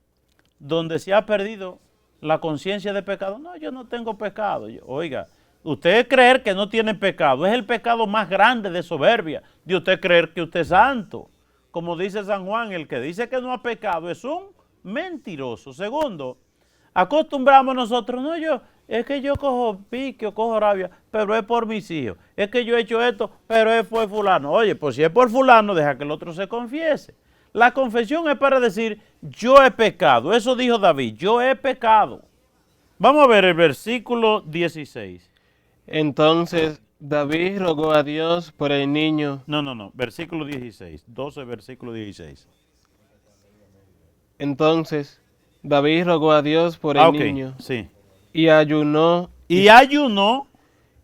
donde se ha perdido la conciencia de pecado. No, yo no tengo pecado. Oiga, usted creer que no tiene pecado es el pecado más grande de soberbia, de usted creer que usted es santo. Como dice San Juan, el que dice que no ha pecado es un mentiroso. Segundo, acostumbramos nosotros, es que yo cojo pique o cojo rabia, pero es por mis hijos. Es que yo he hecho esto, pero es por fulano. Oye, pues si es por fulano, deja que el otro se confiese. La confesión es para decir, yo he pecado. Eso dijo David, yo he pecado. Vamos a ver el versículo 16. Entonces David rogó a Dios por el niño. No, versículo 16, 12, versículo 16. Entonces David rogó a Dios por el niño. Sí. Y ayunó.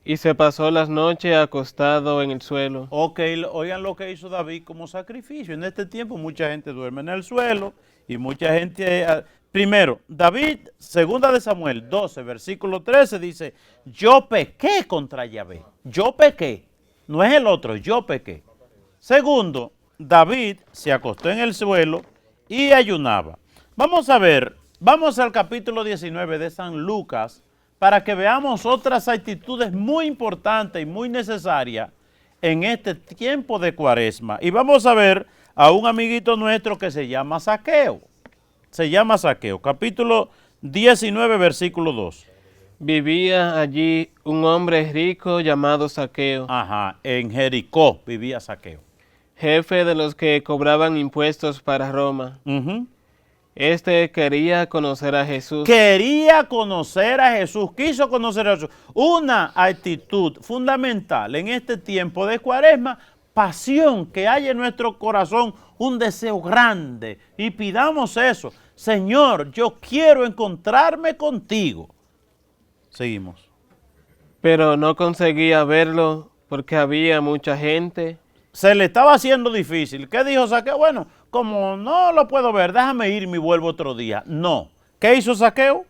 Y se pasó las noches acostado en el suelo. Ok, oigan lo que hizo David como sacrificio. En este tiempo mucha gente duerme en el suelo y mucha gente... Primero, David, segunda de Samuel 12, versículo 13 dice, yo pequé contra Yahvé. Yo pequé. No es el otro, yo pequé. Segundo, David se acostó en el suelo y ayunaba. Vamos a ver, vamos al capítulo 19 de San Lucas para que veamos otras actitudes muy importantes y muy necesarias en este tiempo de Cuaresma. Y vamos a ver a un amiguito nuestro que se llama Zaqueo. Se llama Zaqueo, capítulo 19, versículo 2. Vivía allí un hombre rico llamado Zaqueo. Ajá, en Jericó vivía Zaqueo. Jefe de los que cobraban impuestos para Roma. Este quería conocer a Jesús. Quería conocer a Jesús, quiso conocer a Jesús. Una actitud fundamental en este tiempo de Cuaresma, pasión que hay en nuestro corazón, un deseo grande. Y pidamos eso. Señor, yo quiero encontrarme contigo. Seguimos. Pero no conseguía verlo porque había mucha gente. Se le estaba haciendo difícil. ¿Qué dijo Zaqueo? Bueno, como no lo puedo ver, déjame irme y vuelvo otro día. No. ¿Qué hizo Zaqueo?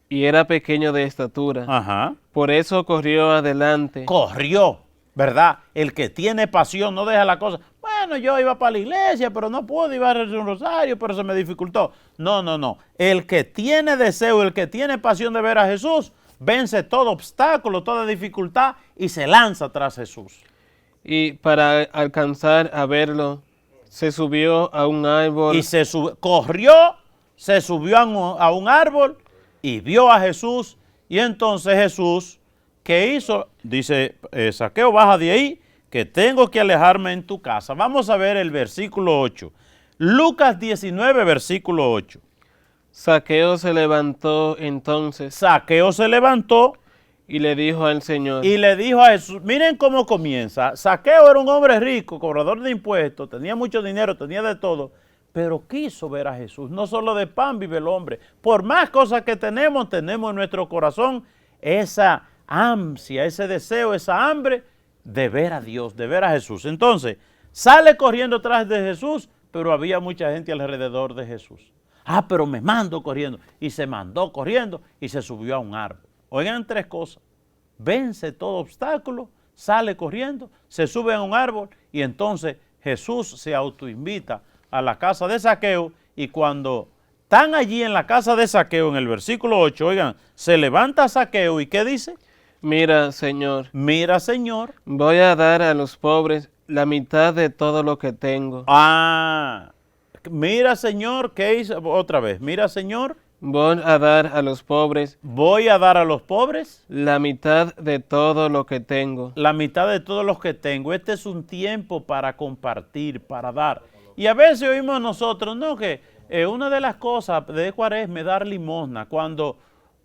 Y era pequeño de estatura. Ajá. Por eso corrió adelante. Corrió, ¿verdad? El que tiene pasión no deja la cosa. Bueno, yo iba para la iglesia, pero no pude, iba a rezar un rosario, pero se me dificultó. No. El que tiene deseo, el que tiene pasión de ver a Jesús, vence todo obstáculo, toda dificultad y se lanza tras Jesús. Y para alcanzar a verlo, se subió a un árbol. Y corrió, se subió a un árbol y vio a Jesús. Y entonces Jesús, ¿qué hizo? Dice, Zaqueo, baja de ahí, que tengo que alejarme en tu casa. Vamos a ver el versículo 8. Lucas 19, versículo 8. Zaqueo se levantó entonces. Zaqueo se levantó. Y le dijo al Señor. Y le dijo a Jesús, miren cómo comienza. Zaqueo era un hombre rico, cobrador de impuestos, tenía mucho dinero, tenía de todo, pero quiso ver a Jesús. No solo de pan vive el hombre. Por más cosas que tenemos en nuestro corazón esa ansia, ese deseo, esa hambre de ver a Dios, de ver a Jesús. Entonces, sale corriendo tras de Jesús, pero había mucha gente alrededor de Jesús. Pero me mando corriendo. Y se mandó corriendo y se subió a un árbol. Oigan tres cosas, vence todo obstáculo, sale corriendo, se sube a un árbol y entonces Jesús se autoinvita a la casa de Zaqueo y cuando están allí en la casa de Zaqueo, en el versículo 8, oigan, se levanta Zaqueo y ¿qué dice? Mira, Señor. Mira, Señor. Voy a dar a los pobres la mitad de todo lo que tengo. Mira, Señor, ¿qué hizo? Otra vez, mira, Señor. Voy a dar a los pobres. Voy a dar a los pobres. La mitad de todo lo que tengo. La mitad de todo lo que tengo. Este es un tiempo para compartir, para dar. Y a veces oímos nosotros, no, que una de las cosas de Cuaresma es dar limosna. Cuando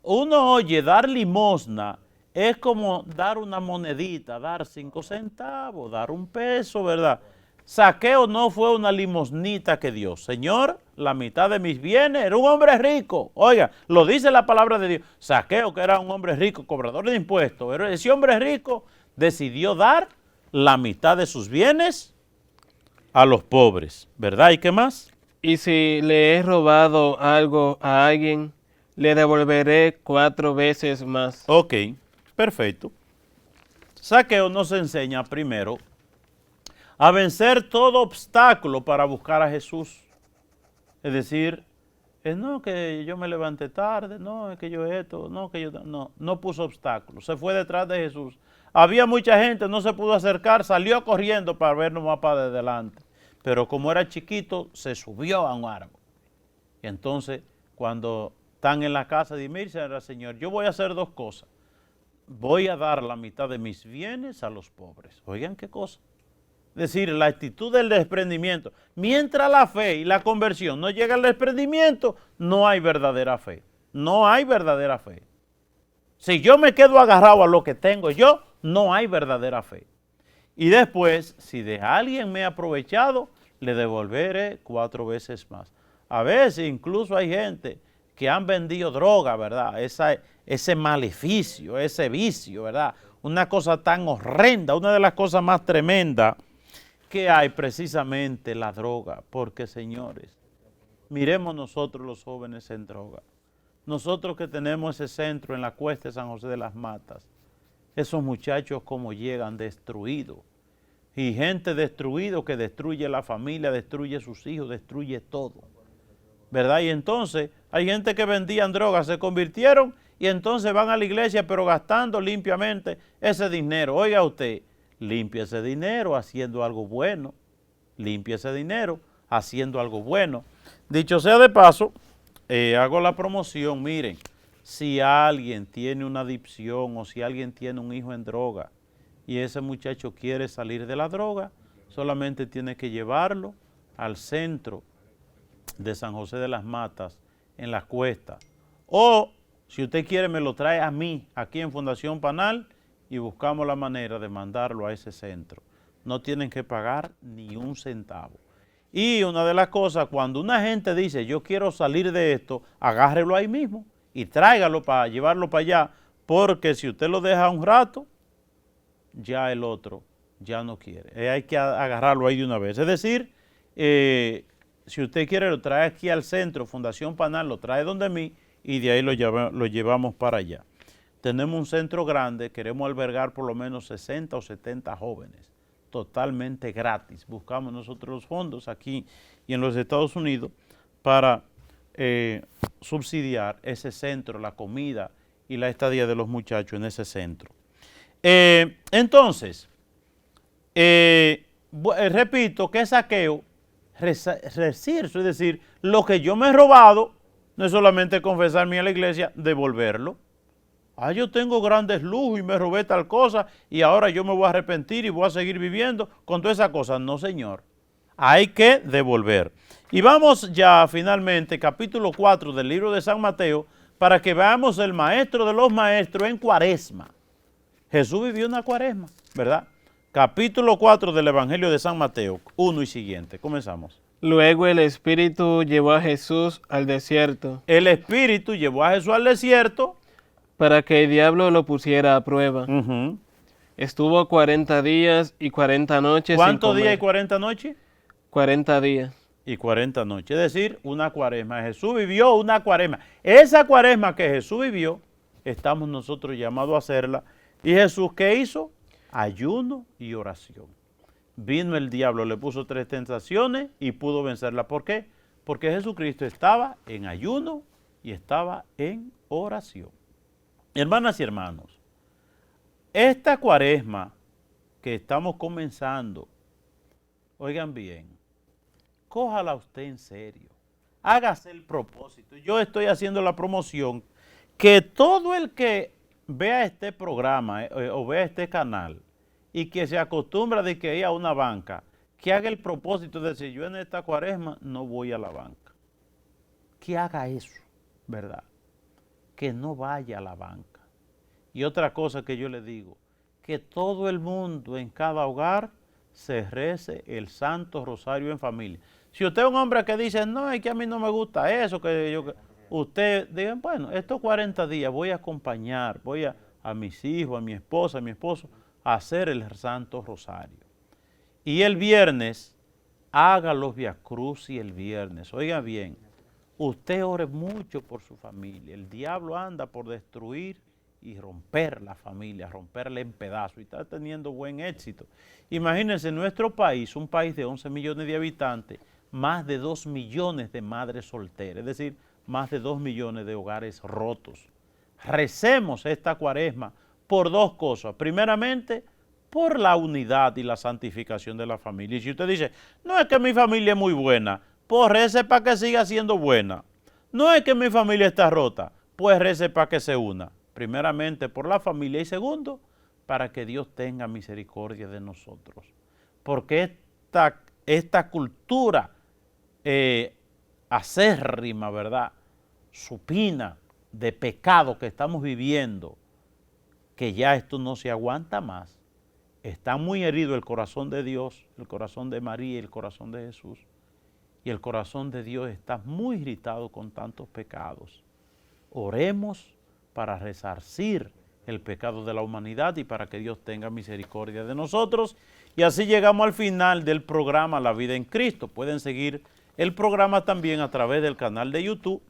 uno oye dar limosna, es como dar una monedita, dar 5 centavos, dar un peso, ¿verdad? Zaqueo no fue una limosnita que dio. Señor, la mitad de mis bienes, era un hombre rico. Oiga, lo dice la palabra de Dios. Zaqueo, que era un hombre rico, cobrador de impuestos, pero ese hombre rico decidió dar la mitad de sus bienes a los pobres, ¿verdad? ¿Y qué más? Y si le he robado algo a alguien, le devolveré 4 veces más. Ok, perfecto. Zaqueo nos enseña primero a vencer todo obstáculo para buscar a Jesús. Es decir, no que yo me levanté tarde, no es que yo esto, no que yo... No puso obstáculos, se fue detrás de Jesús. Había mucha gente, no se pudo acercar, salió corriendo para vernos más para adelante. Pero como era chiquito, se subió a un árbol. Y entonces, cuando están en la casa, dime, Señor, yo voy a hacer 2 cosas. Voy a dar la mitad de mis bienes a los pobres. Oigan qué cosa. Es decir, la actitud del desprendimiento. Mientras la fe y la conversión no llega al desprendimiento, no hay verdadera fe. No hay verdadera fe. Si yo me quedo agarrado a lo que tengo yo, no hay verdadera fe. Y después, si de alguien me he aprovechado, le devolveré 4 veces más. A veces incluso hay gente que han vendido droga, ¿verdad? Ese maleficio, ese vicio, ¿verdad? Una cosa tan horrenda, una de las cosas más tremendas que hay precisamente la droga, porque señores, miremos nosotros los jóvenes en droga, nosotros que tenemos ese centro en la Cuesta de San José de las Matas, esos muchachos como llegan destruidos, y gente destruido que destruye la familia, destruye sus hijos, destruye todo, ¿verdad? Y entonces hay gente que vendían drogas, se convirtieron y entonces van a la iglesia pero gastando limpiamente ese dinero. Oiga usted, limpia ese dinero haciendo algo bueno. Limpia ese dinero haciendo algo bueno. Dicho sea de paso, hago la promoción, miren, si alguien tiene una adicción o si alguien tiene un hijo en droga y ese muchacho quiere salir de la droga, solamente tiene que llevarlo al centro de San José de las Matas, en las Cuestas. O, si usted quiere, me lo trae a mí, aquí en Fundación Panal, y buscamos la manera de mandarlo a ese centro. No tienen que pagar ni un centavo. Y una de las cosas, cuando una gente dice, yo quiero salir de esto, agárrelo ahí mismo y tráigalo para llevarlo para allá, porque si usted lo deja un rato, ya el otro ya no quiere. Hay que agarrarlo ahí de una vez. Es decir, si usted quiere, lo trae aquí al centro, Fundación Panal, lo trae donde mí y de ahí lo llevamos para allá. Tenemos un centro grande, queremos albergar por lo menos 60 o 70 jóvenes, totalmente gratis. Buscamos nosotros los fondos aquí y en los Estados Unidos para subsidiar ese centro, la comida y la estadía de los muchachos en ese centro. Entonces, repito que saqueo, resirso, es decir, lo que yo me he robado, no es solamente confesarme a la iglesia, devolverlo. Yo tengo grandes lujos y me robé tal cosa y ahora yo me voy a arrepentir y voy a seguir viviendo con todas esas cosas. No, señor. Hay que devolver. Y vamos ya finalmente, capítulo 4 del libro de San Mateo, para que veamos el maestro de los maestros en Cuaresma. Jesús vivió una Cuaresma, ¿verdad? Capítulo 4 del Evangelio de San Mateo, 1 y siguiente. Comenzamos. Luego el Espíritu llevó a Jesús al desierto. El Espíritu llevó a Jesús al desierto. Para que el diablo lo pusiera a prueba. Estuvo 40 días y 40 noches. ¿Cuántos días y 40 noches? 40 días. Y 40 noches, es decir, una Cuaresma. Jesús vivió una Cuaresma. Esa Cuaresma que Jesús vivió, estamos nosotros llamados a hacerla. ¿Y Jesús qué hizo? Ayuno y oración. Vino el diablo, le puso 3 tentaciones y pudo vencerla. ¿Por qué? Porque Jesucristo estaba en ayuno y estaba en oración. Hermanas y hermanos, esta Cuaresma que estamos comenzando, oigan bien, cójala usted en serio, hágase el propósito. Yo estoy haciendo la promoción que todo el que vea este programa o vea este canal y que se acostumbra de que ir a una banca, que haga el propósito de decir, yo en esta Cuaresma no voy a la banca. Que haga eso, ¿verdad? Que no vaya a la banca. Y otra cosa que yo le digo, que todo el mundo en cada hogar se rece el Santo Rosario en familia. Si usted es un hombre que dice, no, es que a mí no me gusta eso, usted diga, bueno, estos 40 días voy a acompañar, voy a mis hijos, a mi esposa, a mi esposo, a hacer el Santo Rosario. Y el viernes, haga los viacrucis el viernes. Oiga bien, usted ore mucho por su familia. El diablo anda por destruir y romper la familia, romperla en pedazos y está teniendo buen éxito. Imagínense, nuestro país, un país de 11 millones de habitantes, más de 2 millones de madres solteras, es decir, más de 2 millones de hogares rotos. Recemos esta Cuaresma por 2 cosas. Primeramente, por la unidad y la santificación de la familia. Y si usted dice, no es que mi familia es muy buena, pues rece para que siga siendo buena. No es que mi familia está rota, pues rece para que se una. Primeramente por la familia y segundo, para que Dios tenga misericordia de nosotros. Porque esta cultura acérrima, ¿verdad?, supina de pecado que estamos viviendo, que ya esto no se aguanta más. Está muy herido el corazón de Dios, el corazón de María y el corazón de Jesús. Y el corazón de Dios está muy irritado con tantos pecados. Oremos para resarcir el pecado de la humanidad y para que Dios tenga misericordia de nosotros. Y así llegamos al final del programa La Vida en Cristo. Pueden seguir el programa también a través del canal de YouTube,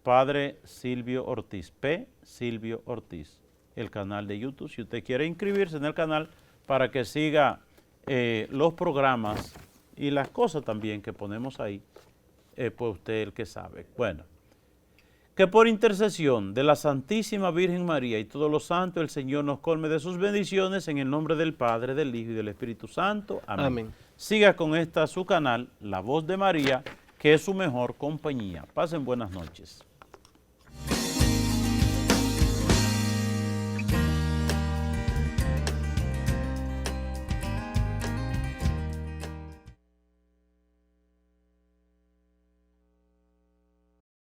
Padre Silvio Ortiz, P. Silvio Ortiz, el canal de YouTube. Si usted quiere inscribirse en el canal para que siga los programas y las cosas también que ponemos ahí, pues usted el que sabe. Bueno, Que por intercesión de la Santísima Virgen María y todos los santos, el Señor nos colme de sus bendiciones en el nombre del Padre, del Hijo y del Espíritu Santo. Amén. Amén. Siga con su canal, La Voz de María, que es su mejor compañía. Pasen buenas noches.